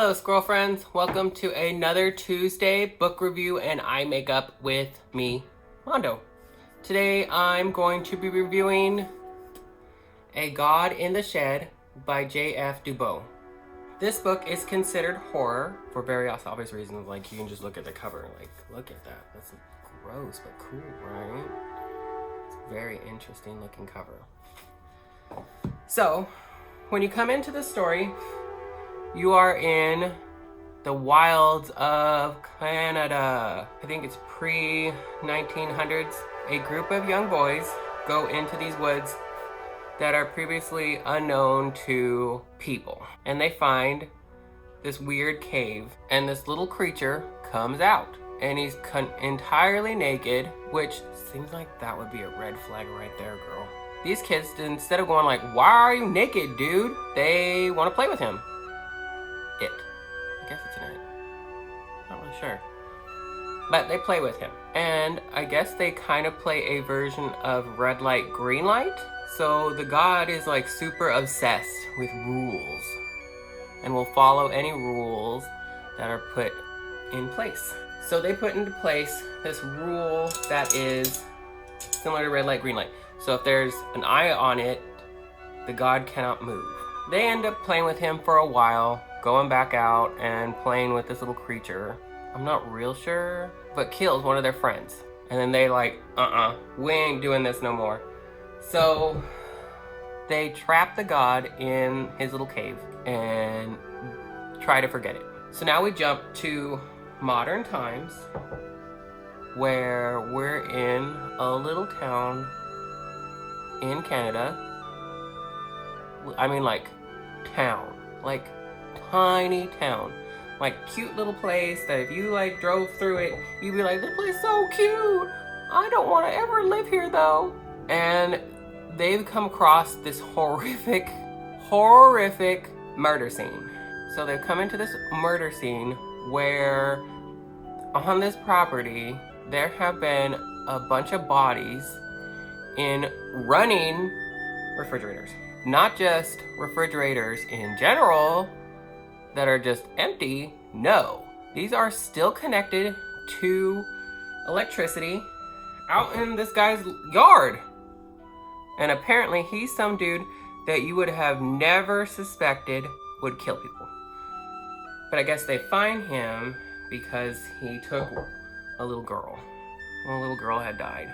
Hello squirrel friends, welcome to another Tuesday book review and eye makeup with me, Mando. Today I'm going to be reviewing A God in the Shed by f.dubeau. This book is considered horror for very obvious reasons. Like, you can just look at the cover and look at that. That's gross but cool, right? It's a very interesting looking cover. So, when you come into the story, you are in the wilds of Canada. I think it's pre-1900s. A group of young boys go into these woods that are previously unknown to people. And they find this weird cave, and this little creature comes out. And he's entirely naked, which seems like that would be a red flag right there, girl. These kids, instead of going like, "Why are you naked, dude?" they want to play with him. I guess it's an it. Not really sure. But they play with him. And I guess they kind of play a version of red light, green light. So the god is like super obsessed with rules and will follow any rules that are put in place. So they put into place this rule that is similar to red light, green light. So if there's an eye on it, the god cannot move. They end up playing with him for a while, going back out and playing with this little creature. I'm not real sure, but kills one of their friends. And then they like, we ain't doing this no more. So they trap the god in his little cave and try to forget it. So now we jump to modern times where we're in a little town in Canada. I mean, like town, like tiny town, like cute little place that if you like drove through it, you'd be like, "This place is so cute. I don't want to ever live here though." And they've come across this horrific murder scene. So they've come into this murder scene where on this property there have been a bunch of bodies in running refrigerators. Not just refrigerators in general that are just empty. No, these are still connected to electricity out in this guy's yard. And apparently he's some dude that you would have never suspected would kill people. But I guess they find him because he took a little girl. Well, a little girl had died.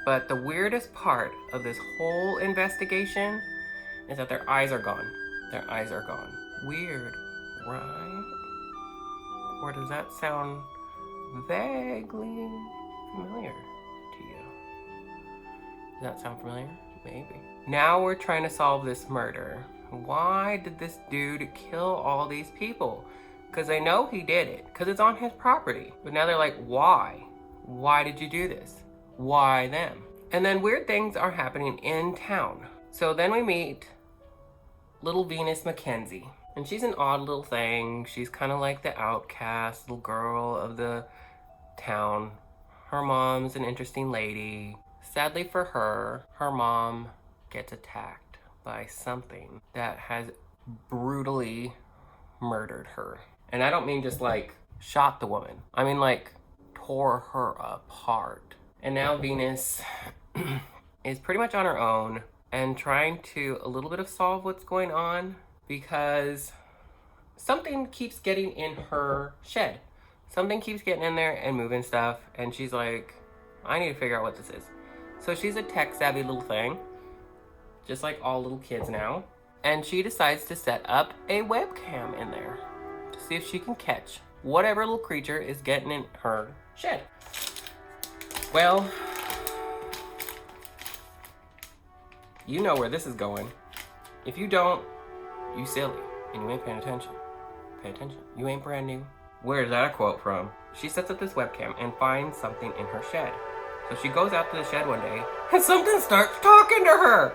But the weirdest part of this whole investigation is that their eyes are gone. Their eyes are gone. Weird, right? Or does that sound vaguely familiar to you? Does that sound familiar? Maybe. Now we're trying to solve this murder. Why did this dude kill all these people? Because they know he did it, because it's on his property. But now they're like, why? Why did you do this? Why them? And then weird things are happening in town. So then we meet little Venus Mackenzie. And she's an odd little thing. She's kind of like the outcast little girl of the town. Her mom's an interesting lady. Sadly for her, her mom gets attacked by something that has brutally murdered her. And I don't mean just like shot the woman. I mean like tore her apart. And now Venus is pretty much on her own and trying to a little bit of solve what's going on because something keeps getting in her shed. Something keeps getting in there and moving stuff, and she's like, I need to figure out what this is. So she's a tech-savvy little thing, just like all little kids now, and she decides to set up a webcam in there to see if she can catch whatever little creature is getting in her shed. Well, you know where this is going. If you don't, you silly, and you ain't paying attention. Pay attention. You ain't brand new. Where's that a quote from? She sets up this webcam and finds something in her shed. So she goes out to the shed one day, and something starts talking to her.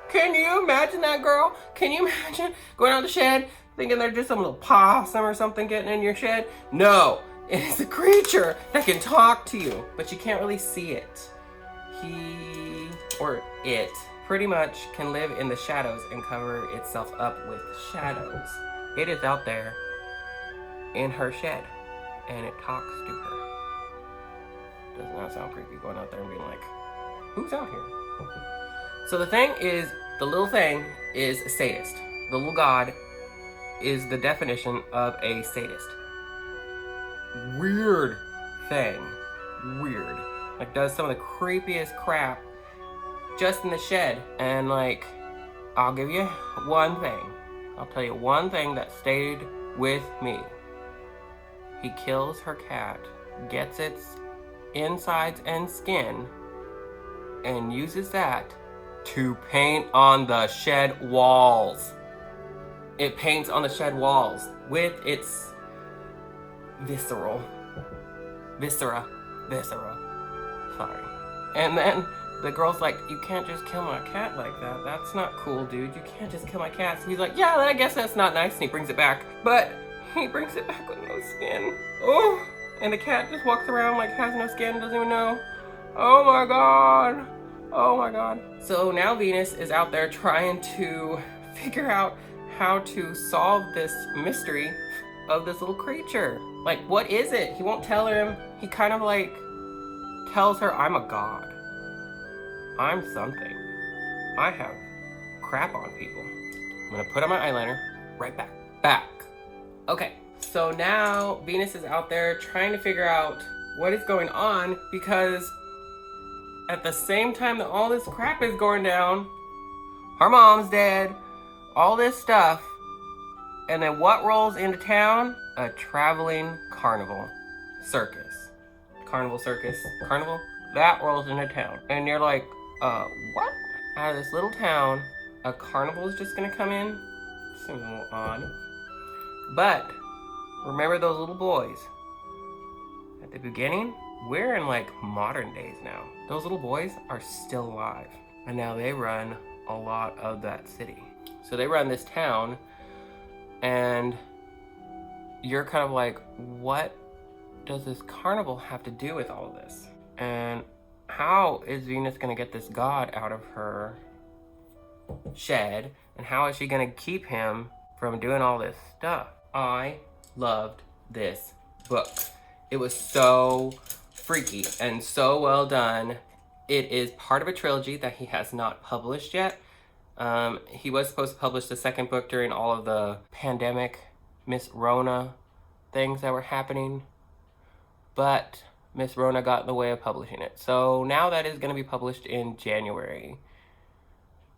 Can you imagine that, girl? Can you imagine going out to the shed, thinking there's just some little possum or something getting in your shed? No, it is a creature that can talk to you, but you can't really see it. He, or it, pretty much can live in the shadows and cover itself up with shadows. It is out there in her shed, and it talks to her. Does not sound creepy going out there and being like, who's out here? So the thing is, the little thing is a sadist. The little god is the definition of a sadist. Weird thing. Weird. Like, does some of the creepiest crap just in the shed. And like, I'll give you one thing. I'll tell you one thing that stayed with me. He kills her cat, gets its insides and skin, and uses that to paint on the shed walls. It paints on the shed walls with its viscera. Sorry. And then the girl's like, you can't just kill my cat like that. That's not cool, dude. You can't just kill my cat. So he's like, yeah, I guess that's not nice. And he brings it back. But he brings it back with no skin. Oh, and the cat just walks around like has no skin, doesn't even know. Oh my God. Oh my God. So now Venus is out there trying to figure out how to solve this mystery of this little creature. Like, what is it? He won't tell him. He kind of like tells her, I'm a god. I'm something. I have crap on people. I'm gonna put on my eyeliner. Right back. Okay, so now Venus is out there trying to figure out what is going on, because at the same time that all this crap is going down, her mom's dead, all this stuff, and then what rolls into town? A traveling carnival circus. Carnival circus. Carnival? That rolls into town. And you're like, what? Out of this little town, a carnival is just gonna come in? Seems a little odd. But remember those little boys at the beginning? We're in like modern days now. Those little boys are still alive. And now they run a lot of that city. So they run this town, and you're kind of like, what does this carnival have to do with all of this? And how is Venus gonna get this god out of her shed? And how is she gonna keep him from doing all this stuff? I loved this book. It was so freaky and so well done. It is part of a trilogy that he has not published yet. He was supposed to publish the second book during all of the pandemic, Miss Rona things that were happening, but Miss Rona got in the way of publishing it. So now that is going to be published in January.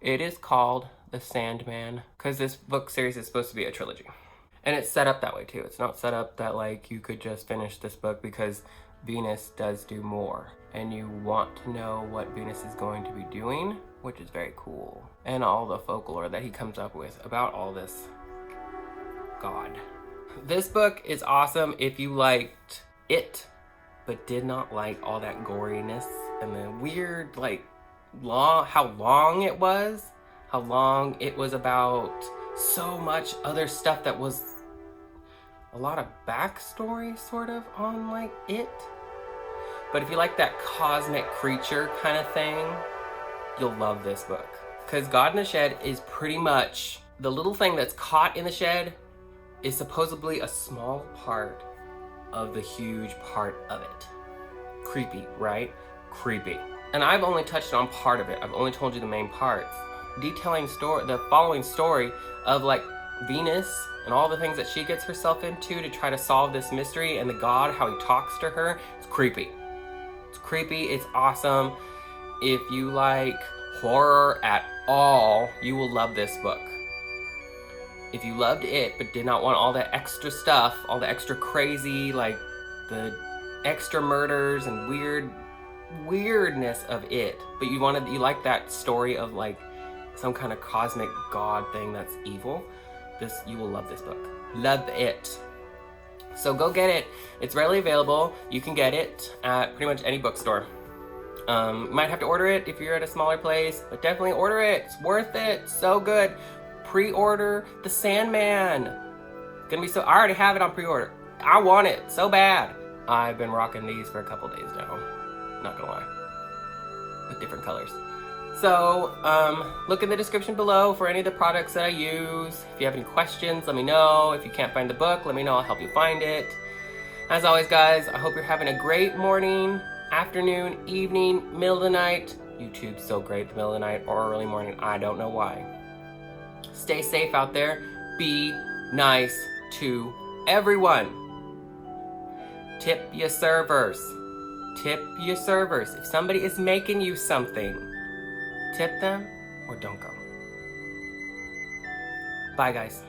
It is called The Sandman, because this book series is supposed to be a trilogy. And it's set up that way too. It's not set up that like you could just finish this book, because Venus does do more. And you want to know what Venus is going to be doing, which is very cool. And all the folklore that he comes up with about all this god. This book is awesome if you liked it, but did not like all that goriness and the weird, like, how long it was about so much other stuff that was a lot of backstory sort of on like it. But if you like that cosmic creature kind of thing, you'll love this book. Because God in the Shed is pretty much the little thing that's caught in the shed is supposedly a small part of the huge part of it. Creepy, right? Creepy. And I've only touched on part of it. I've only told you the main parts. Detailing the following story of like Venus and all the things that she gets herself into to try to solve this mystery, and the god, how he talks to her. It's creepy. It's creepy. It's awesome. If you like horror at all, you will love this book. If you loved it but did not want all that extra stuff, all the extra crazy, like the extra murders and weirdness of it, but you like that story of like some kind of cosmic god thing that's evil, you will love this book. Love it. So go get it. It's readily available. You can get it at pretty much any bookstore. You might have to order it if you're at a smaller place, but definitely order it. It's worth it. So good. Pre-order The Sandman. Gonna be I already have it on pre-order. I want it so bad. I've been rocking these for a couple days now. Not gonna lie. With different colors. So look in the description below for any of the products that I use. If you have any questions, let me know. If you can't find the book, let me know. I'll help you find it. As always, guys, I hope you're having a great morning, afternoon, evening, middle of the night. YouTube's so great, the middle of the night or early morning. I don't know why. Stay safe out there. Be nice to everyone. Tip your servers. Tip your servers. If somebody is making you something, tip them or don't go. Bye, guys.